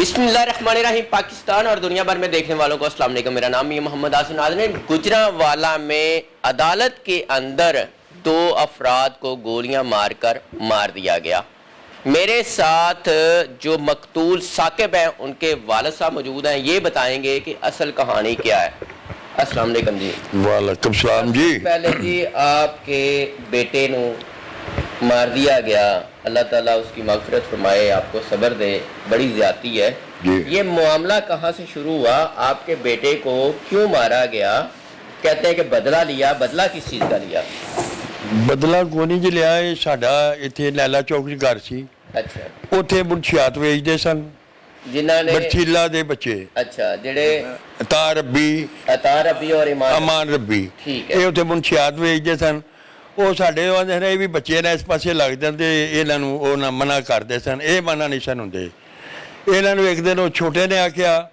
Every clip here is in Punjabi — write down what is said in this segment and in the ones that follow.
बिस्मिल्लाहिर्रहमानिर्रहीम। पाकिस्तान और दुनिया भर में देखने वालों को अस्सलाम वालेकुम। मेरा नाम है मोहम्मद आसिफ नाज़रीन। गुजरांवाला में अदालत के अंदर 2 अफराद को गोलियां मारकर मार दिया गया। मेरे साथ जो मकतूल साकिब हैं उनके वालिद साहब मौजूद हैं, ये बताएंगे कि असल कहानी क्या है। अस्सलाम वालेकुम जी। वालेकुम सलाम जी। पहले जी आपके बेटे को मार दिया गया, अल्लाह ताला उसकी मग़फ़िरत फरमाए, आपको सब्र दे, बड़ी ज़्यादती है ये मामला कहाँ से शुरू हुआ? आपके बेटे को क्यों मारा गया? कहते हैं कि बदला लिया। बदला किस चीज़ का लिया? बदला कोनी जी लिया। साडा इत्थे लैला चौक च घर सी। अच्छा। उत्थे मुनशियात वेचदे सन जिन्हां ने बरछीला दे बच्चे। अच्छा, जेड़े अतार रब्बी और अमान रब्बी, ठीक है। ये उत्थे मुनशियात वेचदे सन। ਉਹ ਸਾਡੇ ਆਂਦੇ ਨੇ ਵੀ ਬੱਚੇ ਨੇ ਇਸ ਪਾਸੇ ਲੱਗ ਜਾਂਦੇ, ਇਹਨਾਂ ਨੂੰ ਉਹ ਨਾ ਮਨਾ ਕਰਦੇ ਸਨ, ਇਹ ਮਨਾ ਨਹੀਂ ਸਨ ਹੁੰਦੇ। ਇਹਨਾਂ ਨੂੰ ਇੱਕ ਦਿਨ ਉਹ ਛੋਟੇ ਨੇ ਆਖਿਆ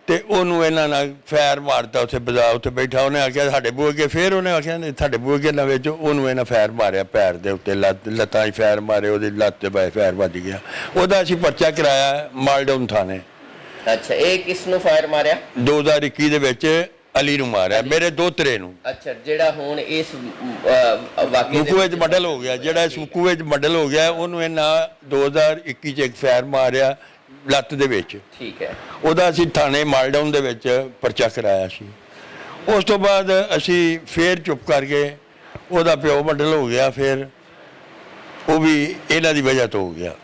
ਤੇ ਉਹਨੂੰ ਇਹਨਾਂ ਨਾਲ ਫੈਰ ਮਾਰਤਾ ਉੱਥੇ ਬਾਜ਼ਾਰ ਉੱਤੇ ਬੈਠਾ। ਉਹਨੇ ਆਖਿਆ ਸਾਡੇ ਬੂਹੇ ਅੱਗੇ, ਫਿਰ ਉਹਨੇ ਆਖਿਆ ਸਾਡੇ ਬੂਹੇ ਅੱਗੇ ਨਾ ਵਿੱਚ, ਉਹਨੂੰ ਇਹਨਾਂ ਫੈਰ ਮਾਰਿਆ ਪੈਰ ਦੇ ਉੱਤੇ, ਲੱਤਾਂ 'ਚ ਫੈਰ ਮਾਰੇ, ਉਹਦੀ ਲੱਤ ਤੇ ਬਾਏ ਫੈਰ ਵੱਜ ਗਿਆ। ਉਹਦਾ ਅਸੀਂ ਪਰਚਾ ਕਰਾਇਆ ਮਾਲਡਾਊਨ ਥਾਣੇ। ਅੱਛਾ, ਇਹ ਕਿਸ ਨੂੰ ਫਾਇਰ ਮਾਰਿਆ? 2021 ਦੇ ਵਿੱਚ ਅਲੀ ਨੂੰ ਮਾਰਿਆ, ਮੇਰੇ ਦੋਤਰੇ ਨੂੰ। ਅੱਛਾ, ਜਿਹੜਾ ਹੁਣ ਇਸ ਵਾਕਿਏ ਮੁਕੂ ਵਿੱਚ ਮਡਲ ਹੋ ਗਿਆ, ਜਿਹੜਾ ਇਸ ਮੁਕੂ ਵਿੱਚ ਮਡਲ ਹੋ ਗਿਆ, ਉਹਨੂੰ ਇਹਨਾਂ 2021 ਚ ਇੱਕ ਫੈਰ ਮਾਰਿਆ ਲੱਤ ਦੇ ਵਿੱਚ। ਠੀਕ ਹੈ। ਉਹਦਾ ਅਸੀਂ ਥਾਣੇ ਮਾਲਡਾਊਨ ਦੇ ਵਿੱਚ ਪਰਚਾ ਕਰਾਇਆ ਸੀ। ਉਸ ਤੋਂ ਬਾਅਦ ਅਸੀਂ ਫੇਰ ਚੁੱਪ ਕਰ ਗਏ। ਉਹਦਾ ਪਿਓ ਮਡਲ ਹੋ ਗਿਆ, ਫਿਰ ਉਹ ਵੀ ਇਹਨਾਂ ਦੀ ਵਜ੍ਹਾ ਤੋਂ ਹੋ ਗਿਆ।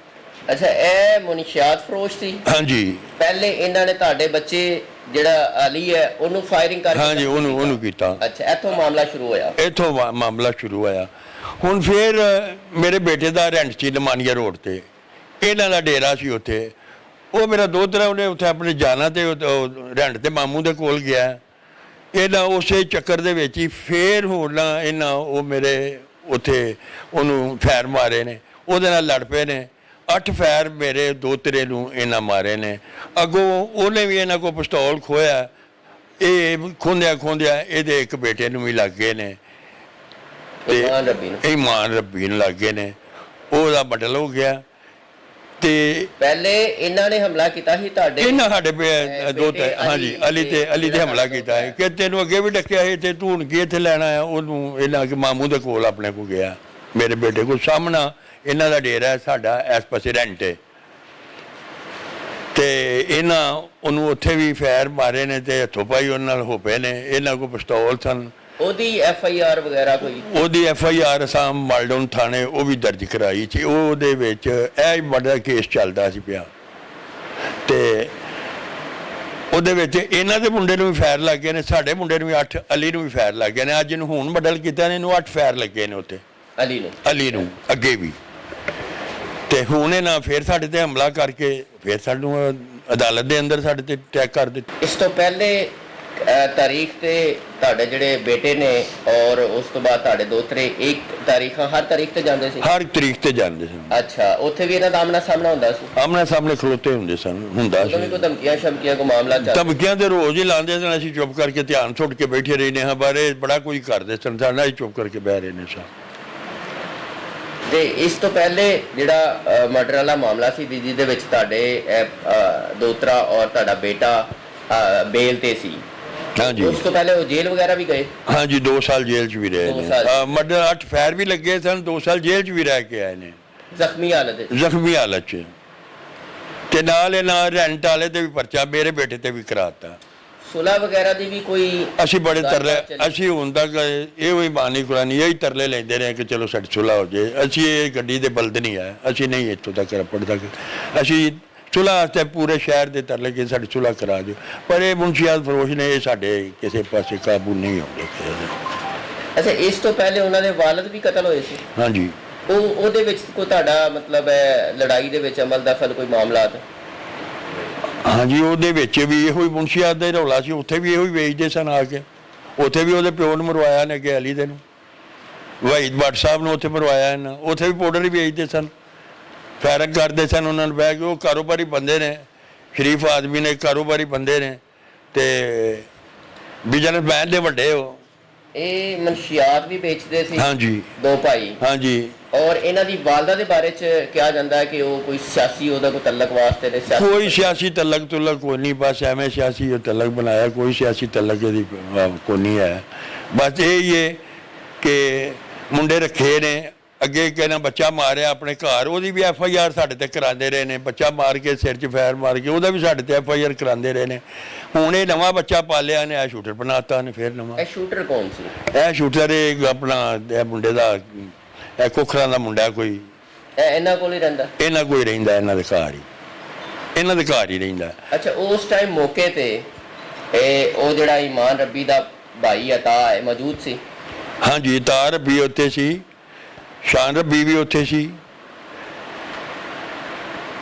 ਅੱਛਾ, ਇਹ ਮੁਨਸ਼ਿਆਤ ਫਰੋਸ਼ ਸੀ? ਹਾਂਜੀ। ਪਹਿਲੇ ਇਹਨਾਂ ਨੇ ਤੁਹਾਡੇ ਬੱਚੇ ਜਿਹੜਾ ਅਲੀ ਹੈ ਉਹਨੂੰ ਫਾਇਰਿੰਗ ਕਰਕੇ? ਹਾਂਜੀ, ਉਹਨੂੰ ਕੀਤਾ। ਅੱਛਾ, ਇੱਥੋਂ ਮਾਮਲਾ ਸ਼ੁਰੂ ਹੋਇਆ? ਇੱਥੋਂ ਮਾਮਲਾ ਸ਼ੁਰੂ ਹੋਇਆ। ਹੁਣ ਫਿਰ ਮੇਰੇ ਬੇਟੇ ਦਾ ਰੈਂਟ ਸੀ ਲਮਾਨੀਆ ਰੋਡ ਤੇ, ਇਹਨਾਂ ਦਾ ਡੇਰਾ ਸੀ ਉੱਥੇ। ਉਹ ਮੇਰਾ ਦੋਤਰਾ, ਉਹਨੇ ਉੱਥੇ ਆਪਣੇ ਜਾਣਾ ਤੇ ਰੈਂਟ ਤੇ ਮਾਮੂ ਦੇ ਕੋਲ ਗਿਆ। ਇਹਨਾਂ ਉਸੇ ਚੱਕਰ ਦੇ ਵਿੱਚ ਹੀ ਫਿਰ ਹੋਰ ਨਾ ਇਹਨਾਂ ਉਹ ਮੇਰੇ ਉੱਥੇ ਉਹਨੂੰ ਫੈਰ ਮਾਰੇ ਨੇ, ਉਹਦੇ ਨਾਲ ਲੜ ਪਏ ਨੇ। 8 ਫੈਰ ਮੇਰੇ ਦੋਤਰੇ ਨੂੰ ਇਹਨਾਂ ਮਾਰੇ ਨੇ। ਅੱਗੋਂ ਉਹਨੇ ਵੀ ਇਹਨਾਂ ਕੋਲ ਪਿਸਤੌਲ ਖੋਇਆ। ਇਹ ਖੋਂਦਿਆਂ ਇਹਦੇ ਇੱਕ ਬੇਟੇ ਨੂੰ ਵੀ ਲੱਗ ਗਏ ਨੇ ਤੇ ਇਮਾਨ ਰੱਬੀ ਨੂੰ ਲੱਗ ਗਏ ਨੇ। ਉਹਦਾ ਬਦਲ ਹੋ ਗਿਆ। ਤੇ ਪਹਿਲੇ ਇਹਨਾਂ ਨੇ ਹਮਲਾ ਕੀਤਾ ਸੀ ਤੁਹਾਡੇ? ਇਹਨਾਂ ਸਾਡੇ ਦੋ ਤੇ ਹਾਂਜੀ ਅਲੀ ਤੇ ਹਮਲਾ ਕੀਤਾ ਹੈ ਕਿ ਤੈਨੂੰ ਅੱਗੇ ਵੀ ਡੱਕਿਆ ਸੀ ਤੇ ਤੂੰ ਹੁਣ ਕੀ ਇੱਥੇ ਲੈਣਾ ਆ। ਉਹਨੂੰ ਇਹਨਾਂ ਕੇ ਮਾਮੂ ਦੇ ਕੋਲ ਆਪਣੇ ਕੋਲ ਗਿਆ, ਮੇਰੇ ਬੇਟੇ ਕੋਲ। ਸਾਹਮਣਾ ਇਹਨਾਂ ਦਾ ਡੇਰਾ ਹੈ, ਸਾਡਾ ਇਸ ਪਾਸੇ ਰੈਂਟ ਹੈ। ਤੇ ਇਹਨਾਂ ਉਹਨੂੰ ਉੱਥੇ ਵੀ ਫੈਰ ਮਾਰੇ ਨੇ ਤੇ ਹੱਥੋਂ ਪਾਈ ਉਹਨਾਂ ਨਾਲ ਹੋ ਪਏ ਨੇ। ਇਹਨਾਂ ਕੋਲ ਪਿਸਤੌਲ ਸਨ। ਉਹਦੀ FIR ਵਗੈਰਾ ਕੋਈ? ਉਹਦੀ FIR ਅਸਾਂ ਮਾਲਡਾਊਨ ਥਾਣੇ ਉਹ ਵੀ ਦਰਜ ਕਰਾਈ ਸੀ। ਉਹਦੇ ਵਿੱਚ ਇਹ ਬੜਾ ਕੇਸ ਚੱਲਦਾ ਸੀ ਪਿਆ ਤੇ ਉਹਦੇ ਵਿੱਚ ਇਹਨਾਂ ਦੇ ਮੁੰਡੇ ਨੂੰ ਵੀ ਫੈਰ ਲੱਗ ਗਏ ਨੇ, ਸਾਡੇ ਮੁੰਡੇ ਨੂੰ ਵੀ 8, ਅਲੀ ਨੂੰ ਵੀ ਫੈਰ ਲੱਗ ਗਏ ਨੇ। ਅੱਜ ਇਹਨੂੰ ਹੁਣ ਬਦਲ ਕੀਤਾ ਨੇ, ਇਹਨੂੰ 8 ਫੈਰ ਲੱਗੇ ਨੇ ਉੱਥੇ ਅਲੀ ਨੂੰ ਅੱਗੇ ਵੀ। ਤੇ ਹੁਣ ਇਹ ਨਾ ਫਿਰ ਸਾਡੇ ਤੇ ਹਮਲਾ ਕਰਕੇ ਫਿਰ ਸਾਨੂੰ ਅਦਾਲਤ ਦੇ ਅੰਦਰ ਸਾਡੇ ਤੇ ਅਟੈਕ ਕਰ ਦਿੱਤਾ। ਇਸ ਤੋਂ ਪਹਿਲੇ ਤਾਰੀਖ ਤੇ ਤੁਹਾਡੇ ਜਿਹੜੇ ਬੇਟੇ ਨੇ ਔਰ ਉਸ ਤੋਂ ਬਾਅਦ ਤੁਹਾਡੇ ਦੋਤਰੇ ਇੱਕ ਤਾਰੀਖਾਂ ਹਰ ਤਾਰੀਖ ਤੇ ਜਾਂਦੇ ਸੀ? ਹਰ ਤਰੀਕ ਤੇ ਜਾਂਦੇ ਸਨ। ਅੱਛਾ, ਉੱਥੇ ਵੀ ਇਹਨਾਂ ਦਾ ਆਮਣਾ ਸਾਹਮਣਾ ਹੁੰਦਾ ਸੀ? ਆਮਣਾ ਸਾਹਮਣੇ ਖਲੋਤੇ ਹੁੰਦਾ ਸੀ। ਕੋਈ ਧਮਕੀਆਂ ਸ਼ਮਕੀਆਂ ਕੋ ਮਾਮਲਾ ਚੱਲਦਾ? ਧਮਕੀਆਂ ਤੇ ਰੋਜ਼ ਹੀ ਲਾਉਂਦੇ ਸਨ। ਅਸੀਂ ਚੁੱਪ ਕਰਕੇ ਧਿਆਨ ਛੁੱਟ ਕੇ ਬੈਠੇ ਰਹਿੰਦੇ ਹਾਂ, ਬਾਰੇ ਬੜਾ ਕੁਝ ਕਰਦੇ ਸਨ, ਸਾਡਾ ਹੀ ਚੁੱਪ ਕਰਕੇ ਬਹਿ ਰਹੇ ਨੇ ਸਾਂ। ਤੇ ਇਸ ਤੋਂ ਪਹਿਲੇ ਜਿਹੜਾ ਮਰਡਰ ਵਾਲਾ ਮਾਮਲਾ ਸੀ ਜਿਹਦੇ ਵਿੱਚ ਤੁਹਾਡੇ ਦੋਤਰਾ ਔਰ ਤੁਹਾਡਾ ਬੇਟਾ ਬੇਲ ਤੇ ਸੀ, ਹਾਂਜੀ, ਉਸ ਤੋਂ ਪਹਿਲੇ ਉਹ ਜੇਲ੍ਹ ਵਗੈਰਾ ਵੀ ਗਏ? ਹਾਂਜੀ, 2 ਸਾਲ ਜੇਲ੍ਹ 'ਚ ਵੀ ਰਹੇ ਨੇ। ਮਰਡਰ 8 ਫੈਰ ਵੀ ਲੱਗੇ ਸਨ, 2 ਸਾਲ ਜੇਲ੍ਹ 'ਚ ਵੀ ਰਹਿ ਕੇ ਆਏ ਨੇ ਜ਼ਖਮੀ ਹਾਲਤ 'ਚ। ਤੇ ਨਾਲ ਇਹਨਾਂ ਰੈਂਟ ਵਾਲੇ ਤੇ ਵੀ ਪਰਚਾ ਮੇਰੇ ਬੇਟੇ ਤੇ ਵੀ ਕਰਾਤਾ। ਸੁਲਾ ਵਗੈਰਾ ਦੀ ਵੀ ਕੋਈ? ਅਸੀਂ ਬੜੇ ਤਰਲੇ, ਅਸੀਂ ਹੁਣ ਤੱਕ ਇਹੋ ਹੀ ਬਾਣੀ ਕੁਰਾਨੀ ਇਹੀ ਤਰਲੇ ਲੈਂਦੇ ਰਹੇ ਕਿ ਚਲੋ ਸਾਡੀ ਸੁਲਾ ਹੋ ਜਾਏ। ਅਸੀਂ ਇਹ ਗੱਡੀ ਦੇ ਬਲਦ ਨਹੀਂ ਆਏ, ਅਸੀਂ ਨਹੀਂ ਇੱਥੋਂ ਤੱਕ ਰੱਪੜ ਤੱਕ। ਅਸੀਂ ਸੁਲਾ ਵਾਸਤੇ ਪੂਰੇ ਸ਼ਹਿਰ ਦੇ ਤਰਲੇ ਕਿ ਸਾਡੀ ਸੁਲਾ ਕਰਾ ਦਿਓ, ਪਰ ਇਹ ਮੁਨਸ਼ੀਆਤ ਫਰੋਸ਼ ਨੇ ਇਹ ਸਾਡੇ ਕਿਸੇ ਪਾਸੇ ਕਾਬੂ ਨਹੀਂ ਆਉਂਦੇ। ਅੱਛਾ, ਇਸ ਤੋਂ ਪਹਿਲੇ ਉਹਨਾਂ ਦੇ ਵਾਲਿਦ ਵੀ ਕਤਲ ਹੋਏ ਸੀ? ਹਾਂਜੀ। ਉਹਦੇ ਵਿੱਚ ਕੋਈ ਤੁਹਾਡਾ ਮਤਲਬ ਹੈ ਲੜਾਈ ਦੇ ਵਿੱਚ ਅਮਲ ਦਖਲ ਕੋਈ ਮਾਮਲਾਤ? ਹਾਂਜੀ, ਉਹਦੇ ਵਿੱਚ ਵੀ ਇਹੋ ਹੀ ਮੁਨਸ਼ੀਆਤ ਦਾ ਰੌਲਾ ਸੀ। ਉੱਥੇ ਵੀ ਇਹੋ ਹੀ ਵੇਚਦੇ ਸਨ ਆ ਕੇ। ਉੱਥੇ ਵੀ ਉਹਦੇ ਪਿਓ ਨੂੰ ਮਰਵਾਇਆ ਨੇ ਅੱਗੇ ਅਲੀ ਦੇ ਨੂੰ, ਵਹੀਦ ਭੱਟ ਸਾਹਿਬ ਨੂੰ ਉੱਥੇ ਮਰਵਾਇਆ ਇਹਨਾਂ। ਉੱਥੇ ਵੀ ਪਾਊਡਰ ਹੀ ਵੇਚਦੇ ਸਨ, ਫੈਰਕ ਕਰਦੇ ਸਨ ਉਹਨਾਂ ਨੂੰ ਬਹਿ ਕੇ। ਉਹ ਕਾਰੋਬਾਰੀ ਬੰਦੇ ਨੇ, ਸ਼ਰੀਫ ਆਦਮੀ ਨੇ, ਕਾਰੋਬਾਰੀ ਬੰਦੇ ਨੇ ਤੇ ਬਿਜ਼ਨਸਮੈਨ ਦੇ ਵੱਡੇ ਉਹ। ਇਹ ਮਨਸ਼ੀਆਤ ਵੀ ਵੇਚਦੇ ਸੀ ਹਾਂਜੀ ਦੋ ਭਾਈ, ਹਾਂਜੀ। ਔਰ ਇਹਨਾਂ ਦੀ ਵਾਲਦਾ ਦੇ ਬਾਰੇ ਚ ਕਿਹਾ ਜਾਂਦਾ ਹੈ ਕਿ ਉਹ ਕੋਈ ਸਿਆਸੀ ਉਹਦਾ ਕੋਈ ਤਲਕ ਵਾਸਤੇ ਨੇ ਕੋਈ ਸਿਆਸੀ ਤਲਕ ਤੁਲਕ ਕੋਈ ਨਹੀਂ, ਬਸ ਐਵੇਂ ਸਿਆਸੀ ਤਲਕ ਬਣਾਇਆ, ਕੋਈ ਸਿਆਸੀ ਤਲਕ ਇਹਦੀ ਕੋਈ ਨਹੀਂ ਹੈ। ਬਸ ਇਹ ਹੀ ਹੈ ਕਿ ਮੁੰਡੇ ਰੱਖੇ ਨੇ, ਅੱਗੇ ਕਹਿੰਦਾ ਬੱਚਾ ਮਾਰਿਆ ਆਪਣੇ ਘਰ, ਉਹਦੀ ਵੀ FIR ਸਾਡੇ ਤੇ ਕਰਾਉਂਦੇ ਰਹੇ ਨੇ, ਬੱਚਾ ਮਾਰ ਕੇ ਸਿਰ 'ਚ ਫੈਰ ਮਾਰ ਕੇ ਉਹਦਾ ਵੀ ਸਾਡੇ ਤੇ FIR ਕਰਾਉਂਦੇ ਰਹੇ ਨੇ। ਹੁਣ ਇਹ ਨਵਾਂ ਬੱਚਾ ਪਾਲਿਆ ਨੇ, ਇਹ ਸ਼ੂਟਰ ਬਣਾਤਾ ਨੇ ਫਿਰ ਨਵਾਂ। ਇਹ ਸ਼ੂਟਰ ਕੌਣ ਸੀ? ਇਹ ਸ਼ੂਟਰ ਇਹ ਆਪਣਾ ਇਹ ਮੁੰਡੇ ਦਾ, ਇਹ ਕੋਖਰਾਂ ਦਾ ਮੁੰਡਾ ਕੋਈ, ਇਹ ਇਹਨਾਂ ਕੋਲ ਹੀ ਰਹਿੰਦਾ? ਇਹਨਾਂ ਕੋਈ ਰਹਿੰਦਾ, ਇਹਨਾਂ ਦੇ ਘਰ ਹੀ, ਇਹਨਾਂ ਦੇ ਘਰ ਹੀ ਰਹਿੰਦਾ। ਅੱਛਾ, ਉਸ ਟਾਈਮ ਮੌਕੇ ਤੇ ਇਹ ਉਹ ਜਿਹੜਾ ਇਮਾਨ ਰੱਬੀ ਦਾ ਭਾਈ ਅਤਾ ਹੈ ਮੌਜੂਦ ਸੀ? ਹਾਂਜੀ, ਤਾਰ ਰੱਬੀ ਉੱਥੇ ਸੀ, ਸ਼ਾਨ ਰੱਬੀ ਵੀ ਉੱਥੇ ਸੀ,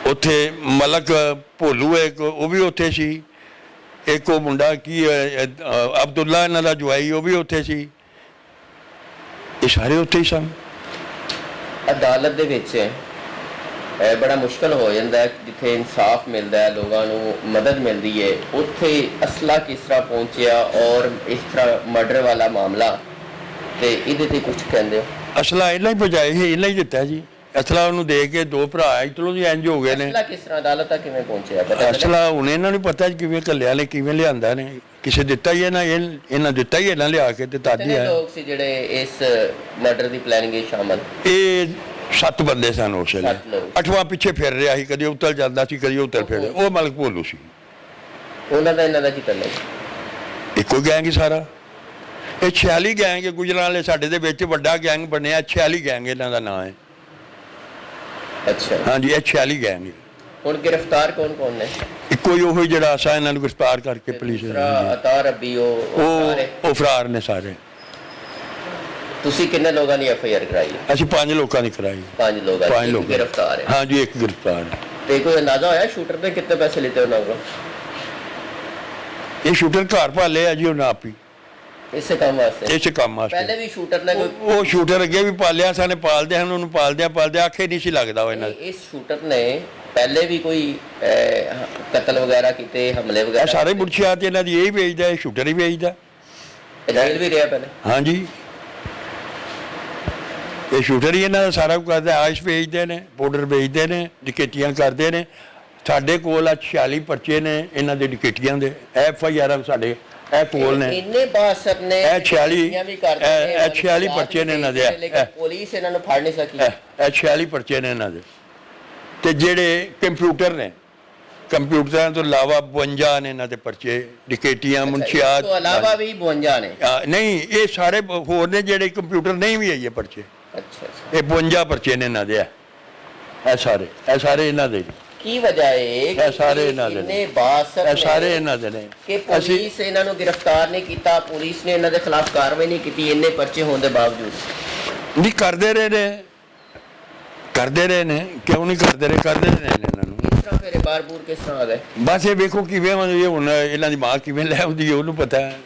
ਉੱਥੇ ਮਲਕ ਭੋਲੂ ਇੱਕ ਉਹ ਵੀ ਉੱਥੇ ਸੀ, ਇੱਕ ਉਹ ਮੁੰਡਾ ਕੀ ਅਬਦੁੱਲਾ ਇਹਨਾਂ ਦਾ ਜਵਾਈ ਉਹ ਵੀ ਉੱਥੇ ਸੀ, ਇਹ ਸਾਰੇ ਉੱਥੇ ਹੀ ਸਨ। ਅਦਾਲਤ ਦੇ ਵਿੱਚ ਬੜਾ ਮੁਸ਼ਕਲ ਹੋ ਜਾਂਦਾ ਹੈ, ਜਿੱਥੇ ਇਨਸਾਫ ਮਿਲਦਾ ਹੈ, ਲੋਕਾਂ ਨੂੰ ਮਦਦ ਮਿਲਦੀ ਹੈ, ਉੱਥੇ ਅਸਲਾ ਕਿਸ ਤਰ੍ਹਾਂ ਪਹੁੰਚਿਆ ਔਰ ਇਸ ਤਰ੍ਹਾਂ ਮਰਡਰ ਵਾਲਾ ਮਾਮਲਾ, ਤੇ ਇਹਦੇ ਤੇ ਕੁਝ ਕਹਿੰਦੇ ਹੋ? ਅਸਲਾ ਇਹਨਾਂ ਹੀ ਪਹੁੰਚਾਏ ਸੀ, ਇਹਨਾਂ ਹੀ ਦਿੱਤਾ ਜੀ ਅਸਲਾ, ਉਹਨੂੰ ਦੇ ਕੇ ਦੋ ਭਰਾ ਚਲੋ ਜੀ ਇੰਜ ਹੋ ਗਏ ਨੇ। ਅਸਲਾ ਕਿਸ ਤਰ੍ਹਾਂ ਅਦਾਲਤ ਤੱਕ ਕਿਵੇਂ ਪਹੁੰਚਿਆ ਪਤਾ ਅਸਲਾ ਹੁਣ ਇਹਨਾਂ ਨੂੰ ਪਤਾ ਕਿਵੇਂ ਘੱਲਿਆ ਨੇ, ਕਿਵੇਂ ਲਿਆਂਦਾ ਨੇ, ਕਿਸੇ ਦਿੱਤਾ ਹੀ ਇਹਨਾਂ, ਇਹਨਾਂ ਦਿੱਤਾ ਹੀ ਇਹਨਾਂ ਲਿਆ ਕੇ ਤੇ ਤਾਜੀ ਕਿੰਨੇ ਹੈ। ਲੋਕ ਸੀ ਜਿਹੜੇ ਇਸ ਮਰਡਰ ਦੀ ਪਲੈਨਿੰਗ ਵਿੱਚ ਸ਼ਾਮਲ? ਇਹ 7 ਬੰਦੇ ਸਨ ਉਸ ਵੇਲੇ, 7 ਲੋਕ। 8ਵਾਂ ਪਿੱਛੇ ਫਿਰ ਰਿਹਾ ਸੀ, ਕਦੀ ਉੱਤਰ ਜਾਂਦਾ ਸੀ, ਕਦੀ ਉੱਤਰ ਫਿਰ, ਉਹ ਮਲਕ ਭੋਲੂ ਸੀ। ਉਹਨਾਂ ਦਾ ਇਹਨਾਂ ਦਾ ਕੀ ਕਰਨਾ? ਇੱਕੋ ਗੈਂਗ ਹੀ ਸਾਰਾ, ਇਹ 46 ਗੈਂਗ ਹੈ ਗੁਜਰਾਂ ਵਾਲੇ, ਸਾਡੇ ਦੇ ਵਿੱਚ ਵੱਡਾ ਗੈਂਗ ਬਣਿਆ 46 ਗੈਂਗ ਇਹਨਾਂ ਦਾ ਨਾਮ ਹੈ। ਅੱਛਾ, ਹਾਂਜੀ, ਇਹ 46 ਗੈਂਗ ਹੈ। ਹੁਣ ਗ੍ਰਿਫਤਾਰ ਕੌਣ ਕੌਣ ਨੇ? ਇੱਕੋ ਹੀ ਉਹ ਜਿਹੜਾ ਅਸਾ ਇਹਨਾਂ ਨੂੰ ਗ੍ਰਿਫਤਾਰ ਕਰਕੇ ਪੁਲਿਸ ਅਤਾ ਰੱਬੀ ਉਹ ਫਰਾਰ ਨੇ ਸਾਰੇ। ਤੁਸੀਂ ਕਿੰਨੇ ਲੋਕਾਂ ਦੀ FIR ਕਰਾਈ? ਅਸੀਂ 5 ਲੋਕਾਂ ਦੀ ਕਰਾਈ। 5 ਲੋਕਾਂ ਪੰਜ ਦੀ ਲੋਕ ਗ੍ਰਿਫਤਾਰ ਹੈ? ਹਾਂਜੀ, ਇੱਕ ਗ੍ਰਿਫਤਾਰ ਹੈ। ਤੇ ਕੋਈ ਅੰਦਾਜ਼ਾ ਹੋਇਆ ਸ਼ੂਟਰ ਨੇ ਕਿੰਨੇ ਪੈਸੇ ਲਿੱਤੇ ਉਹਨਾਂ ਕੋਲ? ਇਹ ਸ਼ੂਟਰ ਘਰ ਭਾਲੇ ਆ ਜੀ ਉਹਨਾਂ ਆਪ ਹੀ, ਇਸੇ ਕੰਮ ਵਾਸਤੇ? ਇਸੇ ਕੰਮ ਪਹਿਲੇ ਵਾਸਤੇ। ਵੀ ਸ਼ੂਟਰ ਨੇ ਕੋਈ ਉਹ ਸ਼ੂਟਰ ਅੱਗੇ ਵੀ ਪਾਲਿਆ ਸਾਨੇ, ਪਾਲਦੇ ਹਨ ਉਹਨੂੰ, ਪਾਲਦਿਆਂ ਆਖੇ ਨਹੀਂ ਸੀ ਲੱਗਦਾ ਉਹ ਇਹਨਾਂ ਇਸ ਸ਼ੂਟਰ ਨੇ ਪਹਿਲੇ ਵੀ ਕੋਈ ਕਤਲ ਵਗੈਰਾ ਕੀਤੇ, ਹਮਲੇ ਇਹ ਵਗੈਰਾ? ਸਾਰੇ ਮੁਰਸ਼ਿਆਤ ਇਹਨਾਂ ਦੀ ਇਹੀ ਵੇਚਦਾ, ਇਹ ਸ਼ੂਟਰ ਹੀ ਵੇਚਦਾ। ਜੇਲ੍ਹ ਵੀ ਰਿਹਾ ਪਹਿਲੇ? ਹਾਂਜੀ, ਇਹ ਸ਼ੂਟਰ ਹੀ ਇਹਨਾਂ ਦਾ ਸਾਰਾ ਕੁਝ ਕਰਦਾ, ਆਇਸ਼ ਵੇਚਦੇ ਨੇ, ਪਾਊਡਰ ਵੇਚਦੇ ਨੇ, ਡਕੈਤੀਆਂ ਕਰਦੇ ਨੇ। ਸਾਡੇ ਕੋਲ 46 ਪਰਚੇ ਨੇ ਇਹਨਾਂ ਦੇ ਡਕੈਤੀਆਂ ਦੇ, FIR ਸਾਡੇ ਇਹ ਕੋਲ ਨੇ। ਇੰਨੇ ਬਾਸਰ ਨੇ ਇਹ 46 ਵੀ ਕਰਦੇ ਨੇ, ਇਹ 46 ਪਰਚੇ ਨੇ ਇਹਨਾਂ ਦੇ, ਲੇਕਿਨ ਪੁਲਿਸ ਇਹਨਾਂ ਨੂੰ ਫੜ ਨਹੀਂ ਸਕੀ। ਇਹ 46 ਪਰਚੇ ਨੇ ਇਹਨਾਂ ਦੇ। ਤੇ ਜਿਹੜੇ ਕੰਪਿਊਟਰ ਨੇ, ਕੰਪਿਊਟਰਾਂ ਤੋਂ ਇਲਾਵਾ 52 ਨੇ ਇਹਨਾਂ ਦੇ ਪਰਚੇ, ਡਕੈਤੀਆਂ, ਮੁਨਸ਼ਿਆਤ ਤੋਂ ਇਲਾਵਾ ਵੀ 52 ਨੇ? ਨਹੀਂ, ਇਹ ਸਾਰੇ ਹੋਰ ਨੇ ਜਿਹੜੇ ਕੰਪਿਊਟਰ ਨਹੀਂ ਵੀ ਆਈਏ ਪਰਚੇ। ਅੱਛਾ, ਇਹ 52 ਪਰਚੇ ਨੇ ਇਹਨਾਂ ਦੇ, ਇਹ ਸਾਰੇ ਇਹਨਾਂ ਦੇ। ਕੀ ਵਜ੍ਹਾ ਹੈ ਇਹ ਸਾਰੇ ਇਹਨਾਂ ਦੇ ਨੇ, ਇੰਨੇ ਬਾਸਰ ਇਹ ਸਾਰੇ ਇਹਨਾਂ ਦੇ ਨੇ ਕਿ ਪੁਲਿਸ ਇਹਨਾਂ ਨੂੰ ਗ੍ਰਿਫਤਾਰ ਨਹੀਂ ਕੀਤਾ, ਪੁਲਿਸ ਨੇ ਇਹਨਾਂ ਦੇ ਖਿਲਾਫ ਕਾਰਵਾਈ ਨਹੀਂ ਕੀਤੀ, ਇੰਨੇ ਪਰਚੇ ਹੋਣ ਦੇ ਬਾਵਜੂਦ? ਨਹੀਂ ਕਰਦੇ ਰਹੇ ਨੇ, ਕਿਉਂ ਨਹੀਂ ਕਰਦੇ ਰਹੇ ਨੇ ਇਹਨਾਂ ਨੂੰ। ਇਸ ਤਰ੍ਹਾਂ ਫਿਰ ਬਾਰ-ਬੂਰ ਕਿਸ ਤਰ੍ਹਾਂ ਆ ਗਏ? ਬਸ ਇਹ ਵੇਖੋ ਕਿਵੇਂ ਹੁਣ ਇਹਨਾਂ ਦੀ ਮਾਂ ਕਿਵੇਂ ਲੈ ਆਉਂਦੀ ਹੈ, ਉਹਨੂੰ ਪਤਾ ਹੈ।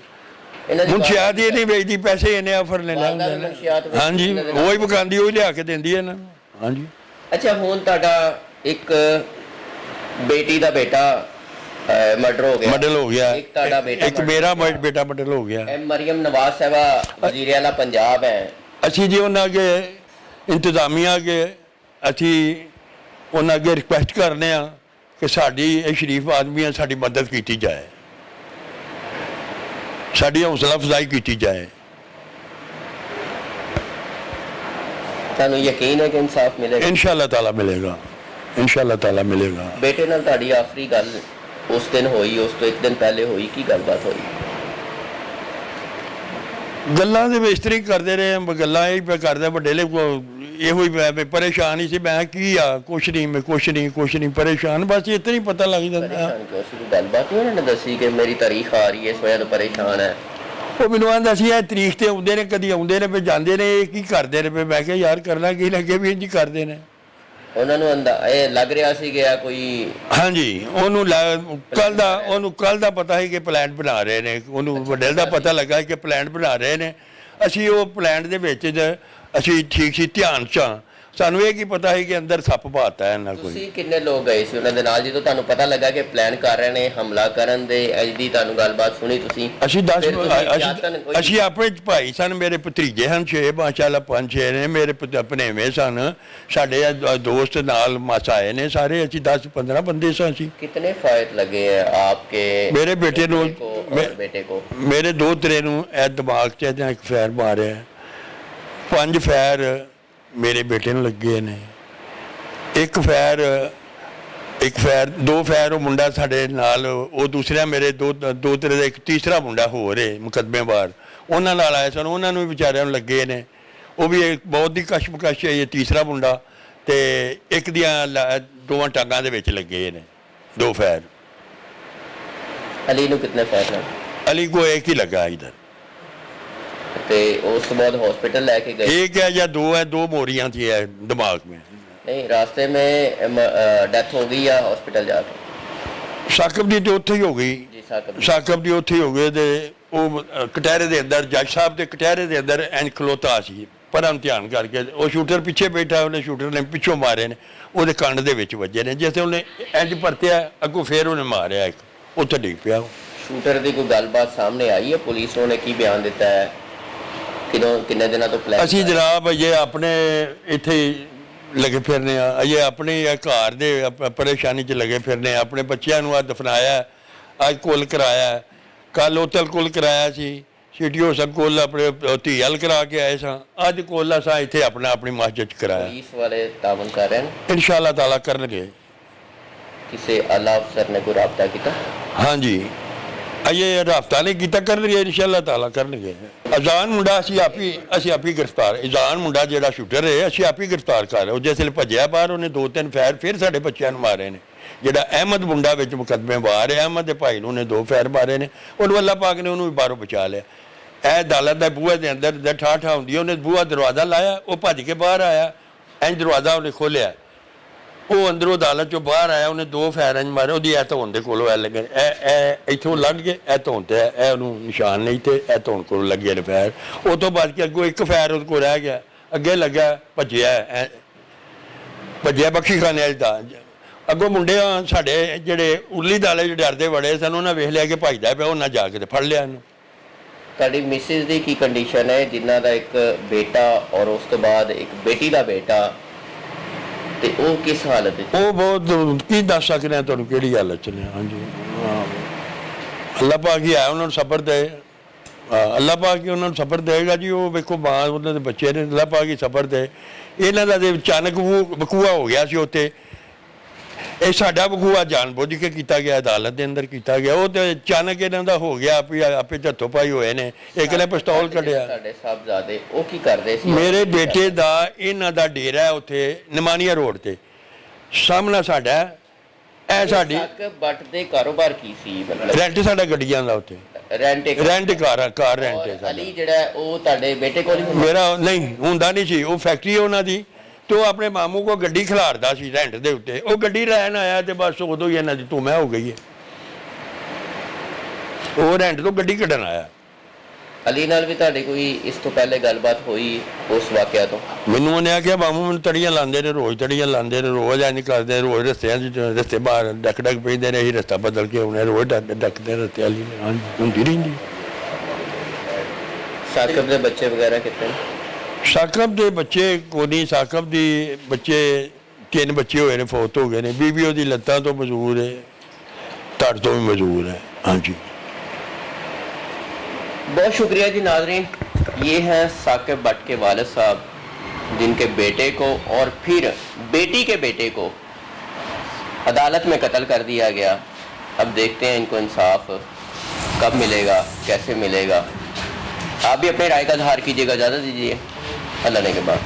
ਮੁਨਸ਼ਿਆਤ ਇਹ ਨਹੀਂ ਵੇਚਦੀ, ਪੈਸੇ ਇਹਨੇ ਆਫਰ ਲੈ ਲੈਂਦੇ ਨੇ। ਹਾਂਜੀ, ਉਹ ਹੀ ਵਿਕਾਉਂਦੀ, ਉਹ ਹੀ ਲਿਆ ਕੇ ਦਿੰਦੀ ਹੈ ਇਹਨਾਂ ਨੂੰ। ਹਾਂਜੀ। ਅੱਛਾ, ਹੁਣ ਤੁਹਾਡਾ ਇੱਕ ਬੇਟੀ ਦਾ ਬੇਟਾ ਮਰਡਰ ਹੋ ਗਿਆ, ਇੱਕ ਤੁਹਾਡਾ ਬੇਟਾ, ਇੱਕ ਮੇਰਾ ਬੇਟਾ ਮਰਡਰ ਹੋ ਗਿਆ। ਮਰੀਮ ਨਵਾਜ਼ ਸਾਹਿਬਾ ਵਜ਼ੀਰ ਆਲਾ ਪੰਜਾਬ ਹੈ। ਅਸੀਂ ਜੀ ਉਹਨਾਂ ਅੱਗੇ ਇੰਤਜ਼ਾਮੀਆ ਅੱਗੇ ਅਸੀਂ ਉਹਨਾਂ ਅੱਗੇ ਰਿਕੁਐਸਟ ਕਰਨੇ ਆ ਕਿ ਸਾਡੀ ਇਹ ਸ਼ਰੀਫ ਆਦਮੀਆਂ ਸਾਡੀ ਮਦਦ ਕੀਤੀ ਜਾਏ, ਸਾਡੀ ਹੌਸਲਾ ਅਫਜ਼ਾਈ ਕੀਤੀ ਜਾਏ। ਤੁਹਾਨੂੰ ਯਕੀਨ ਹੈ ਕਿ ਇਨਸਾਫ ਮਿਲੇਗਾ? ਇਨਸ਼ਾਅੱਲਾ ਤਾਲਾ ਮਿਲੇਗਾ, ਇਨਸ਼ਾਅੱਲਾ ਤਾਲਾ ਮਿਲੇਗਾ। ਬੇਟੇ ਨਾਲ ਤੁਹਾਡੀ ਆਖਰੀ ਗੱਲ ਉਸ ਦਿਨ ਹੋਈ, ਉਸ ਤੋਂ ਇੱਕ ਦਿਨ ਪਹਿਲੇ ਹੋਈ, ਕੀ ਗੱਲਬਾਤ ਹੋਈ? ਗੱਲਾਂ ਦੇ ਵਿੱਚ ਤਰੀ ਕਰਦੇ ਰਹੇ, ਗੱਲਾਂ ਇਹ ਪਿਆ ਕਰਦੇ ਵੱਡੇ ਲੈ ਇਹੋ ਹੀ ਮੈਂ ਪਰੇਸ਼ਾਨ ਹੀ ਸੀ, ਮੈਂ ਕੀ ਆ ਕੁਛ ਨਹੀਂ ਪਰੇਸ਼ਾਨ, ਬਸ ਇਤਨਾ ਹੀ ਪਤਾ ਲੱਗ ਜਾਂਦਾ। ਪਰੇਸ਼ਾਨ ਕਿਉਂ ਸੀ? ਗੱਲਬਾਤ ਉਹਨਾਂ ਨੇ ਦੱਸੀ ਕਿ ਮੇਰੀ ਤਾਰੀਖ ਆ ਰਹੀ ਹੈ, ਇਸ ਵਜ੍ਹਾ ਤੋਂ ਪਰੇਸ਼ਾਨ ਹੈ? ਉਹ ਮੈਨੂੰ ਆਂਦਾ ਸੀ ਇਹ ਤਰੀਕ ਤੇ ਆਉਂਦੇ ਨੇ, ਕਦੀ ਆਉਂਦੇ ਨੇ, ਫਿਰ ਜਾਂਦੇ ਨੇ, ਇਹ ਕੀ ਕਰਦੇ ਨੇ? ਫਿਰ ਮੈਂ ਕਿਹਾ ਯਾਰ ਕਰਨਾ ਕੀ, ਲੱਗੇ ਵੀ ਇੰਝ ਕਰਦੇ ਨੇ। ਉਹਨਾਂ ਨੂੰ ਇਹ ਲੱਗ ਰਿਹਾ ਸੀ ਕਿ ਕੋਈ, ਹਾਂਜੀ, ਉਹਨੂੰ ਕੱਲ ਦਾ ਪਤਾ ਹੈ ਕਿ ਪਲਾਨ ਬਣਾ ਰਹੇ ਨੇ, ਉਹਨੂੰ ਵੱਡੇ ਦਾ ਪਤਾ ਲੱਗਾ ਕਿ ਪਲਾਨ ਬਣਾ ਰਹੇ ਨੇ। ਅਸੀਂ ਉਹ ਪਲਾਨ ਦੇ ਵਿੱਚ ਅਸੀਂ ਠੀਕ ਸੀ ਧਿਆਨ 'ਚ, ਸਾਨੂੰ ਇਹ ਕੀ ਪਤਾ ਸੀ ਕਿ ਅੰਦਰ ਸੱਪ ਪਾਤਾ ਹੈ ਇਹਨਾਂ ਕੋਈ। ਤੁਸੀਂ ਕਿੰਨੇ ਲੋਕ ਗਏ ਸੀ ਉਹਨਾਂ ਦੇ ਨਾਲ ਜਦੋਂ ਤੁਹਾਨੂੰ ਪਤਾ ਲੱਗਾ ਕਿ ਪਲਾਨ ਕਰ ਰਹੇ ਨੇ ਹਮਲਾ ਕਰਨ ਦੇ? ਅਜਦੀ ਤੁਹਾਨੂੰ ਗੱਲਬਾਤ ਸੁਣੀ ਤੁਸੀਂ? ਅਸੀਂ ਫਿਰ ਤੁਸੀਂ ਯਾਤਨ ਕੋਈ- ਅਸੀਂ ਆਪਣੇ ਭਾਈ ਸਨ, ਮੇਰੇ ਭਤੀਜੇ ਹਨ 6 ਮਾਸ਼ਾਅੱਲਾ 5-6 ਨੇ, ਮੇਰੇ ਭਣੇਵੇਂ ਸਨ, ਸਾਡੇ ਦੋਸਤ ਨਾਲ ਮਾਸਾ ਆਏ ਨੇ ਸਾਰੇ, ਅਸੀਂ 10-15 ਬੰਦੇ ਸਾਂ ਅਸੀਂ। कितने फायर लगे हैं आपके ਮੇਰੇ ਬੇਟੇ ਨੂੰ और बेटे को? ਮੇਰੇ ਦੋ ਤਰੇ ਨੂੰ ਇਹ ਦਿਮਾਗ 'ਚ ਇਹਦਾ ਇੱਕ ਫੈਰ ਮਾਰਿਆ, 5 ਫੈਰ ਮੇਰੇ ਬੇਟੇ ਨੂੰ ਲੱਗੇ ਨੇ, ਇੱਕ ਫੈਰ 2 ਫੈਰ ਉਹ ਮੁੰਡਾ ਸਾਡੇ ਨਾਲ, ਉਹ ਦੂਸਰਾ ਮੇਰੇ ਦੋ ਤਰੇ ਦਾ ਇੱਕ ਤੀਸਰਾ ਮੁੰਡਾ ਹੋਰ ਹੈ ਮੁਕੱਦਮੇ ਬਾਹਰ, ਉਹਨਾਂ ਨਾਲ ਆਏ ਸਨ, ਉਹਨਾਂ ਨੂੰ ਵੀ ਵਿਚਾਰਿਆਂ ਨੂੰ ਲੱਗੇ ਨੇ, ਉਹ ਵੀ ਇੱਕ ਬਹੁਤ ਹੀ ਕਸ਼ਮਕਸ਼ ਹੈ। ਇਹ ਤੀਸਰਾ ਮੁੰਡਾ ਤੇ ਇੱਕ ਦੀਆਂ ਦੋਵਾਂ ਟਾਂਗਾਂ ਦੇ ਵਿੱਚ ਲੱਗੇ ਨੇ 2 ਫੈਰ। अली ਨੂੰ कितने फायर लगे? अली को एक ही लगा इधर। ਤੇ ਉਸ ਤੋਂ ਬਾਅਦ हॉस्पिटल लेके गए? एक है या 2 है, 2 मोरियां थी है दिमाग में। नहीं रास्ते में डेथ हो गई या हॉस्पिटल जाके? ਸਾਕਬ ਦੀ ਤੇ ਉੱਥੇ ਹੀ ਹੋ ਗਈ, जी साहब ਸਾਕਬ ਦੀ ਉੱਥੇ ਹੀ ਹੋ ਗਏ ਤੇ ਉਹ ਕਟਹਿਰੇ ਦੇ ਅੰਦਰ ਜੱਜ ਸਾਹਿਬ ਦੇ ਕਟਹਿਰੇ ਦੇ ਅੰਦਰ ਐਨ ਖਲੋਤਾ ਸੀ, ਪਰਾਂ ਧਿਆਨ ਕਰਕੇ, ਉਹ ਸ਼ੂਟਰ ਪਿੱਛੇ ਬੈਠਾ, ਉਹਨੇ ਸ਼ੂਟਰ ਨੇ ਪਿੱਛੋਂ ਮਾਰੇ ਨੇ, ਉਹਦੇ ਕੰਨ ਦੇ ਵਿੱਚ ਵੱਜੇ ਨੇ, ਜਿਵੇਂ ਉਹਨੇ ਇੰਜ ਭਰਤਿਆ ਅੱਗੋਂ ਫੇਰ ਉਹਨੇ ਮਾਰਿਆ ਇੱਕ, ਉੱਥੇ ਡਿੱਗ ਪਿਆ ਉਹ। ਸ਼ੂਟਰ ਦੀ ਕੋਈ ਗੱਲਬਾਤ ਸਾਹਮਣੇ ਆਈ ਹੈ? ਪੁਲਿਸ ਨੇ ਕੀ ਬਿਆਨ ਦਿੱਤਾ ਹੈ? ਕਿੰਨੇ ਦਿਨਾਂ ਤੋਂ ਪਲਾਨ? ਅਸੀਂ ਜਨਾਬ ਇਹ ਆਪਣੇ ਇੱਥੇ ਹੀ ਲੱਗੇ ਫਿਰਨੇ ਆ, ਅਜੇ ਆਪਣੇ ਘਰ ਦੇ ਪਰੇਸ਼ਾਨੀ 'ਚ ਲੱਗੇ ਫਿਰਨੇ ਆ, ਆਪਣੇ ਬੱਚਿਆਂ ਨੂੰ ਅੱਜ ਦਫਨਾਇਆ, ਅੱਜ ਕੁੱਲ ਕਰਾਇਆ, ਕੱਲ ਉਤਲ ਕੁੱਲ ਕਰਾਇਆ ਸੀ, ਸੀਟੀਓ ਸਭ ਕੋਲ ਆਪਣੇ ਧੀਅਲ ਕਰਾ ਕੇ ਆਏ ਸਾਂ, ਅੱਜ ਕੋਲਾ ਸਾਂ ਇੱਥੇ ਆਪਣੀ ਮਸਜਿਦ 'ਚ ਕਰਾਇਆ। ਪੁਲਿਸ ਵਾਲੇ ਤਾਵਨ ਕਰ ਰਹੇ ਨੇ? ਇਨਸ਼ਾਅੱਲਾ ਤਾਲਾ ਕਰਨਗੇ। ਕਿਸੇ ਆਲਾ ਅਫਸਰ ਨੇ ਕੋਈ ਰਾਬਤਾ ਕੀਤਾ? ਹਾਂਜੀ ਅਜੇ ਰਾਬਤਾ ਨਹੀਂ ਕੀਤਾ, ਕਰਨਗੇ ਇਨਸ਼ਾਅੱਲਾ ਤਾਲਾ ਕਰਨਗੇ। ਅਜ਼ਾਨ ਮੁੰਡਾ ਅਸੀਂ ਆਪੀ ਗ੍ਰਿਫਤਾਰ, ਅਜ਼ਾਨ ਮੁੰਡਾ ਜਿਹੜਾ ਸ਼ੂਟਰ ਹੈ ਅਸੀਂ ਆਪੀ ਗ੍ਰਿਫਤਾਰ ਕਰ ਰਹੇ। ਉਹ ਜਿਸ ਵੇਲੇ ਭੱਜਿਆ ਬਾਹਰ, ਉਹਨੇ 2-3 ਫੈਰ ਫਿਰ ਸਾਡੇ ਬੱਚਿਆਂ ਨੂੰ ਮਾਰੇ ਨੇ। ਜਿਹੜਾ ਅਹਿਮਦ ਮੁੰਡਾ ਵਿੱਚ ਮੁਕੱਦਮੇ ਬਾਹਰ ਹੈ, ਅਹਿਮਦ ਦੇ ਭਾਈ ਨੂੰ ਉਹਨੇ 2 ਫੈਰ ਮਾਰੇ ਨੇ, ਉਹਨੂੰ ਅੱਲਾਹ ਪਾਕ ਨੇ ਉਹਨੂੰ ਵੀ ਬਾਹਰੋਂ ਬਚਾ ਲਿਆ। ਇਹ ਅਦਾਲਤ ਦੇ ਬੂਹੇ ਦੇ ਅੰਦਰ ਠਾਠਾ ਹੁੰਦੀ, ਉਹਨੇ ਬੂਹਾ ਦਰਵਾਜ਼ਾ ਲਾਇਆ, ਉਹ ਭੱਜ ਕੇ ਬਾਹਰ ਆਇਆ, ਇੰਜ ਦਰਵਾਜ਼ਾ ਉਹਨੇ ਖੋਲਿਆ, ਉਹ ਅੰਦਰੋਂ ਅਦਾਲਤ ਚੋਂ ਬਾਹਰ ਆਇਆ, ਉਹਨੇ 2 ਫੈਰ ਇੰਜ ਮਾਰੇ, ਉਹਦੀ ਇਹ ਧੌਣ ਦੇ ਕੋਲੋਂ ਇਹ ਲੱਗੇ, ਇਹ ਇੱਥੋਂ ਲੱਗ ਗਏ, ਇਹ ਧੌਣ ਤੇ ਇਹ ਉਹਨੂੰ ਨਿਸ਼ਾਨ ਨਹੀਂ ਤੇ ਇਹ ਧੌਣ ਕੋਲ ਲੱਗੇ ਨੇ ਫੈਰ। ਉਹ ਤੋਂ ਬਾਅਦ ਕੇ ਅੱਗੋਂ ਇੱਕ ਫੈਰ ਉਹਦੇ ਕੋਲ ਰਹਿ ਗਿਆ, ਅੱਗੇ ਲੱਗਾ, ਭੱਜਿਆ ਬਖਸ਼ੀ ਖਾਨੇ ਵਾਲੀ ਦਾ। ਅੱਗੋਂ ਮੁੰਡੇ ਸਾਡੇ ਜਿਹੜੇ ਉਰਲੀ ਦਾਲੇ ਜਿਹੜੇ ਡਰਦੇ ਬੜੇ ਸਨ, ਉਹਨਾਂ ਵੇਖ ਲਿਆ ਕਿ ਭੱਜਦਾ ਪਿਆ, ਉਹਨਾਂ ਜਾ ਕੇ ਤੇ ਫੜ ਲਿਆ ਇਹਨੂੰ। ਤੁਹਾਡੀ ਮਿਸਿਸ ਦੀ ਕੀ ਕੰਡੀਸ਼ਨ ਹੈ, ਜਿਨ੍ਹਾਂ ਦਾ ਇੱਕ ਬੇਟਾ ਔਰ ਉਸ ਤੋਂ ਬਾਅਦ ਇੱਕ ਬੇਟੀ ਦਾ ਬੇਟਾ, ਤੇ ਉਹ ਕਿਸ ਹਾਲਤ ਵਿੱਚ? ਉਹ ਬਹੁਤ ਕੀ ਦੱਸ ਸਕਦੇ ਆ ਤੁਹਾਨੂੰ ਕਿਹੜੀ ਹਾਲਤ 'ਚ ਨੇ। ਹਾਂਜੀ ਅੱਲਾਹ ਪਾਕ ਹੀ ਆ ਉਹਨਾਂ ਨੂੰ ਸਬਰ ਦੇ, ਅੱਲਾਹ ਪਾਕ ਹੀ ਉਹਨਾਂ ਨੂੰ ਸਬਰ ਦੇਗਾ ਜੀ। ਉਹ ਵੇਖੋ ਮਾਂ ਉਹਨਾਂ ਦੇ ਬੱਚੇ ਨੇ, ਅੱਲਾਹ ਪਾਕ ਹੀ ਸਬਰ ਦੇ। ਇਹਨਾਂ ਦਾ ਤੇ ਅਚਾਨਕ ਵਕੂਆ ਹੋ ਗਿਆ ਸੀ ਉੱਥੇ, ਇਹ ਸਾਡਾ ਵਕੂਆ ਜਾਣਬੁੱਝ ਕੇ ਕੀਤਾ ਗਿਆ, ਅਦਾਲਤ ਦੇ ਅੰਦਰ ਕੀਤਾ ਗਿਆ, ਉਹ ਤੇ ਅਚਾਨਕ ਇਹਨਾਂ ਦਾ ਹੋ ਗਿਆ, ਆਪੇ ਝੱਥੋਂ ਪਾਈ ਹੋਏ ਨੇ। ਇੱਕ ਨੇ ਪਿਸਤੌਲ ਕੱਢਿਆ। ਸਾਡੇ ਸਾਹਿਬਜ਼ਾਦੇ ਉਹ ਕੀ ਕਰਦੇ ਸੀ? ਮੇਰੇ ਬੇਟੇ ਦਾ ਇਹਨਾਂ ਦਾ ਡੇਰਾ ਹੈ ਉੱਥੇ ਨਿਮਾਨੀਆ ਰੋਡ ਤੇ, ਸਾਹਮਣਾ ਸਾਡਾ ਇਹ ਸਾਡੀ ਬੱਟ ਦੇ ਕਾਰੋਬਾਰ ਕੀ ਸੀ? ਮਤਲਬ ਰੈਂਟ ਸਾਡਾ ਗੱਡੀਆਂ ਦਾ ਉੱਥੇ ਰੈਂਟ ਕਾਰ ਰੈਂਟ ਹੈ ਸਾਡਾ। ਅਲੀ ਜਿਹੜਾ ਉਹ ਤੁਹਾਡੇ ਬੇਟੇ ਕੋਲ ਹੀ ਹੁੰਦਾ? ਮੇਰਾ ਨਹੀਂ ਹੁੰਦਾ ਨਹੀਂ ਸੀ, ਉਹ ਫੈਕਟਰੀ ਉਹਨਾਂ ਦੀ, ਤੇ ਉਹ ਆਪਣੇ ਮਾਮੂ ਕੋ ਗੱਡੀ ਖਿਲਾਰਦਾ ਸੀ ਰੈਂਟ ਦੇ ਉੱਤੇ। ਉਹ ਗੱਡੀ ਲੈਣ ਆਇਆ ਤੇ ਬਸ ਉਦੋਂ ਹੀ ਇਹਨਾਂ ਦੀ ਧੂਮੈ ਹੋ ਗਈ ਹੈ। ਉਹ ਰੈਂਟ ਤੋਂ ਗੱਡੀ ਕੱਢਣ ਆਇਆ। ਅਲੀ ਨਾਲ ਵੀ ਤੁਹਾਡੀ ਕੋਈ ਇਸ ਤੋਂ ਪਹਿਲੇ ਗੱਲਬਾਤ ਹੋਈ ਉਸ ਵਾਕਿਆ ਤੋਂ? ਮੈਨੂੰ ਉਹਨੇ ਆਖਿਆ ਮਾਮੂ ਮੈਨੂੰ ਤੜੀਆਂ ਲਾਉਂਦੇ ਨੇ, ਰੋਜ਼ ਤੜੀਆਂ ਲਾਉਂਦੇ ਨੇ, ਰੋਜ਼ ਇੰਝ ਕਰਦੇ, ਰੋਜ਼ ਰਸਤੇ ਬਾਹਰ ਡੱਕ ਪੈਂਦੇ ਨੇ, ਅਸੀਂ ਰਸਤਾ ਬਦਲ ਕੇ ਆਉਣੇ, ਰੋਜ਼ ਡੱਕਦੇ ਰਸਤੇ ਵਾਲੀ ਨੇ। ਹਾਂਜੀ ਹੁੰਦੀ ਰਹਿੰਦੀ। ਸਾਕਬ ਦੇ ਬੱਚੇ ਵਗੈਰਾ ਕਿੱਥੇ ਨੇ? ਸਾਕਬ ਦੇ ਬੱਚੇ ਕੋਈ ਨਹੀਂ, ਸਾਕਬ ਦੀ ਬੱਚੇ 3 ਬੱਚੇ ਹੋਏ ਨੇ, ਫੌਤ ਹੋ ਗਏ ਨੇ। ਬੀਬੀ ਉਹਦੀ ਲੱਤਾਂ ਤੋਂ ਮਜ਼ਦੂਰ ਹੈ, ਧੜ ਤੋਂ भी मजबूर है। हाँ जी, बहुत शुक्रिया जी नाज़रीन। ये हैं साकिब भट्ट के वालिद साहब, जिनके बेटे को और फिर बेटी के बेटे को अदालत में कत्ल कर दिया गया। अब देखते हैं इनको इंसाफ कब मिलेगा, कैसे मिलेगा। आप भी अपनी राय का इज़हार कीजिएगा, इजाज़त दीजिए। अल्लाह ने के बाद।